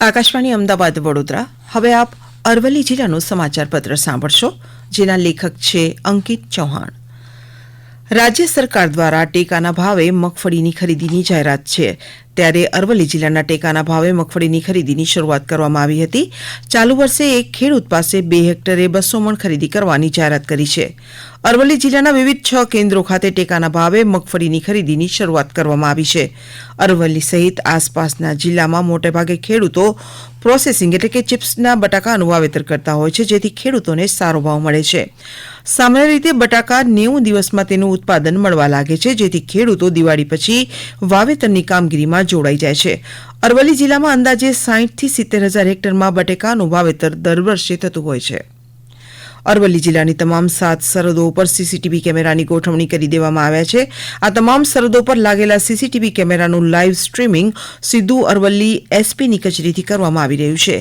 આકાશવાણી અમદાવાદ વડોદરા. હવે આપ અરવલ્લી જિલ્લાનું સમાચાર પત્ર સાંભળશો, જેના લેખક છે અંકિત ચૌહાણ. રાજ્ય સરકાર દ્વારા ટેકાના ભાવે મગફળીની ખરીદીની જાહેરાત છે. ત્યારે અરવલ્લી જિલ્લાના ટેકાના ભાવે મગફળીની ખરીદીની શરૂઆત કરવામાં આવી હતી. ચાલુ વર્ષે એક ખેડૂત પાસે 2 હેક્ટરે 200 મણ ખરીદી કરવાની જાહેરાત કરી છે. અરવલ્લી જિલ્લાના વિવિધ 6 કેન્દ્રો ખાતે ટેકાના ભાવે મગફળીની ખરીદીની શરૂઆત કરવામાં આવી છે. અરવલ્લી સહિત આસપાસના જિલ્લામાં મોટેભાગે ખેડૂતો પ્રોસેસિંગ એટલે કે ચિપ્સના બટાકાનું વાવેતર કરતા હોય છે, જેથી ખેડૂતોને સારો ભાવ મળે છે. સામાન્ય રીતે બટાકા 90 દિવસમાં તેનું ઉત્પાદન મળવા લાગે છે, જેથી ખેડૂતો દિવાળી પછી વાવેતરની કામગીરીમાં જોડાઈ જાય છે. અરવલ્લી જિલ્લામાં અંદાજે 60 થી 70 હજાર હેક્ટરમાં બટાકાનું વાવેતર દર વર્ષે થતું હોય છે. અરવલ્લી જિલ્લાની તમામ 7 સરહદો ઉપર સીસીટીવી કેમેરાની ગોઠવણી કરી દેવામાં આવ્યા છે. આ તમામ સરહદો પર લાગેલા સીસીટીવી કેમેરાનું લાઇવ સ્ટ્રીમિંગ સીધું અરવલ્લી એસપીની કચેરીથી કરવામાં આવી રહ્યું છે.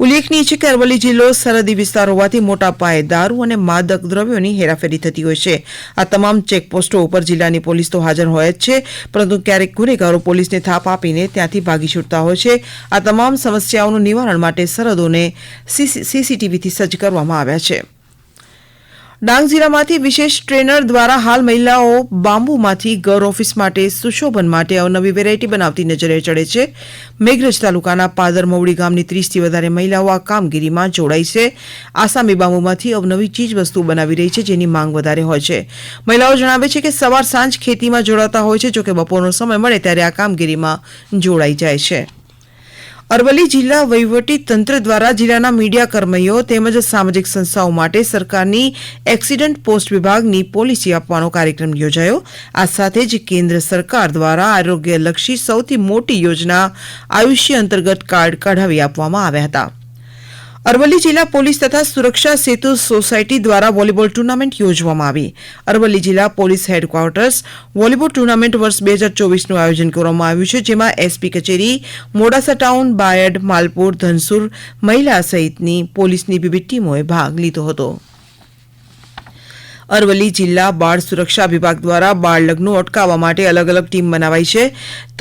ઉલ્લેખનીય છે કે અરવલ્લી જિલ્લો સરહદી વિસ્તાર હોવાથી મોટા પાયે દારૂ અને માદક દ્રવ્યોની હેરાફેરી થતી હોય છે. આ તમામ ચેકપોસ્ટો ઉપર જિલ્લાની પોલીસ તો હાજર હોય જ છે, પરંતુ ક્યારેક ગુનેગારો પોલીસને થાપ આપીને ત્યાંથી ભાગી છૂટતા હોય છે. આ તમામ સમસ્યાઓનું નિવારણ માટે સરહદોને સીસીટીવીથી સજ્જ કરવામાં આવ્યા છે. ડાંગ જિલ્લામાંથી વિશેષ ટ્રેનર દ્વારા હાલ મહિલાઓ બાંબુમાંથી ઘર ઓફિસ માટે સુશોભન માટે અવનવી વેરાયટી બનાવતી નજરે ચડે છે. મેઘરજ તાલુકાના પાદર મવડી ગામની 30 થી વધારે મહિલાઓ આ કામગીરીમાં જોડાઈ છે. આસામી બાંબુમાંથી અવનવી ચીજવસ્તુ બનાવી રહી છે, જેની માંગ વધારે હોય છે. મહિલાઓ જણાવે છે કે સવાર સાંજ ખેતીમાં જોડાતા હોય છે, જોકે બપોરનો સમય મળે ત્યારે આ કામગીરીમાં જોડાઈ જાય છે. અરવલ્લી જિલ્લા વહીવટી તંત્ર દ્વારા જિલ્લાના મીડિયા કર્મીઓ તેમજ સામાજિક સંસ્થાઓ માટે સરકારની એક્સિડન્ટ પોસ્ટ વિભાગની પોલિસી આપવાનો કાર્યક્રમ યોજાયો. આ સાથે જ કેન્દ્ર સરકાર દ્વારા આરોગ્યલક્ષી સૌથી મોટી યોજના આયુષ્ય અંતર્ગત કાર્ડ કઢાવી આપવામાં આવ્યા હતા. અરવલ્લી જિલ્લા પોલીસ તથા સુરક્ષા સેતુ સોસાયટી દ્વારા વોલીબોલ ટુર્નામેન્ટ યોજવામાં આવી. અરવલ્લી જિલ્લા પોલીસ હેડક્વાર્ટર્સ વોલીબોલ ટુર્નામેન્ટ વર્ષ 2024નું આયોજન કરવામાં આવ્યું છે, જેમાં એસપી કચેરી, મોડાસા ટાઉન, બાયડ, માલપુર, ધનસુર મહિલા સહિતની પોલીસની વિવિધ ટીમોએ ભાગ લીધો હતો. અરવલ્લી જિલ્લા બાળ સુરક્ષા વિભાગ દ્વારા બાળ લગ્નો અટકાવવા માટે અલગ અલગ ટીમ બનાવાઈ છે.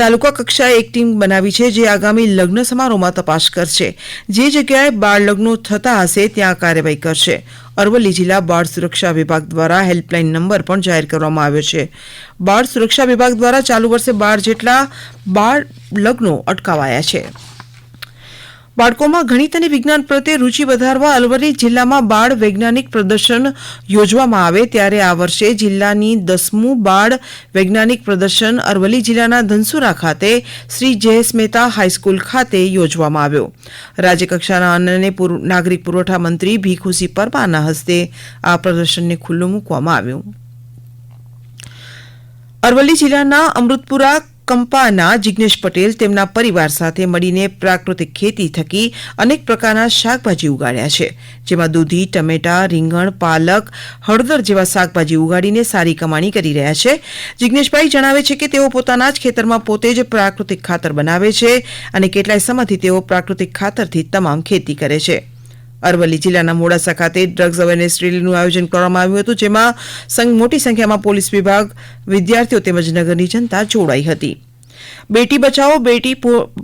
તાલુકા કક્ષાએ એક ટીમ બનાવી છે, જે આગામી લગ્ન સમારોહમાં તપાસ કરશે. જે જગ્યાએ બાળ લગ્નો થતા હશે ત્યાં કાર્યવાહી કરશે. અરવલ્લી જિલ્લા બાળ સુરક્ષા વિભાગ દ્વારા હેલ્પલાઇન નંબર પણ જાહેર કરવામાં આવ્યો છે. બાળ સુરક્ષા વિભાગ દ્વારા ચાલુ વર્ષે 12 જેટલા બાળ લગ્નો અટકાવાયા છે. બાળકોમાં ગણિત અને વિજ્ઞાન પ્રત્યે રુચિ વધારવા અરવલ્લી જિલ્લામાં બાળ વૈજ્ઞાનિક પ્રદર્શન યોજવામાં આવે, ત્યારે આ વર્ષે જિલ્લાની 10મું બાળ વૈજ્ઞાનિક પ્રદર્શન અરવલ્લી જિલ્લાના ધનસુરા ખાતે શ્રી જયેશ મહેતા હાઈસ્કૂલ ખાતે યોજવામાં આવ્યો. રાજ્યકક્ષાના અન્ન અને નાગરિક પુરવઠા મંત્રી ભીખુસિંહ પરમારના હસ્તે આ પ્રદર્શનને ખુલ્લું મૂકવામાં આવ્યું. અરવલ્લી જિલ્લાના અમૃતપુરા કંપાના જિગ્નેશ પટેલ તેમના પરિવાર સાથે મળીને પ્રાકૃતિક ખેતી થકી અનેક પ્રકારના શાકભાજી ઉગાડ્યા છે, જેમાં દૂધી, ટમેટા, રીંગણ, પાલક, હળદર જેવા શાકભાજી ઉગાડીને સારી કમાણી કરી રહ્યા છે. જિગ્નેશભાઈ જણાવે છે કે તેઓ પોતાના જ ખેતરમાં પોતે જ પ્રાકૃતિક ખાતર બનાવે છે અને કેટલાય સમયથી તેઓ પ્રાકૃતિક ખાતરથી તમામ ખેતી કરે છે. અરવલ્લી જિલ્લાના મોડાસા ખાતે ડ્રગ્સ અવેરનેસ રેલીનું આયોજન કરવામાં આવ્યું હતું, જેમાં મોટી સંખ્યામાં પોલીસ વિભાગ, વિદ્યાર્થીઓ તેમજ નગરની જનતા જોડાઈ હતી. બેટી બચાવો બેટી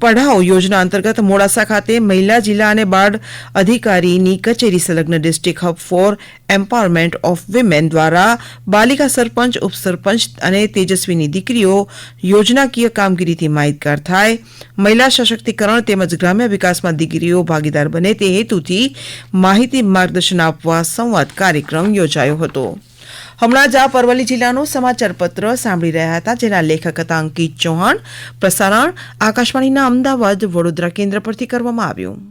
પઢાઓ યોજના અંતર્ગત મોડાસા ખાતે મહિલા જિલ્લા અને બાળ અધિકારીની કચેરી સંલગ્ન district hub four empowerment of women દ્વારા બાલિકા સરપંચ, ઉપસરપંચ અને તેજસ્વીની દીકરીઓ યોજનાકીય કામગીરીથી માહિતગાર થાય, મહિલા સશક્તિકરણ તેમજ ગ્રામ્ય વિકાસમાં દીકરીઓ ભાગીદાર બને તે હેતુથી માહિતી માર્ગદર્શન આપવા સંવાદ કાર્યક્રમ યોજાયો હતો. હમણાં જ આપ અરવલ્લી જિલ્લાનું સમાચાર પત્ર સાંભળી રહ્યા હતા, જેના લેખક હતા અંકિત ચૌહાણ. પ્રસારણ આકાશવાણીના અમદાવાદ વડોદરા કેન્દ્ર પરથી કરવામાં આવ્યું.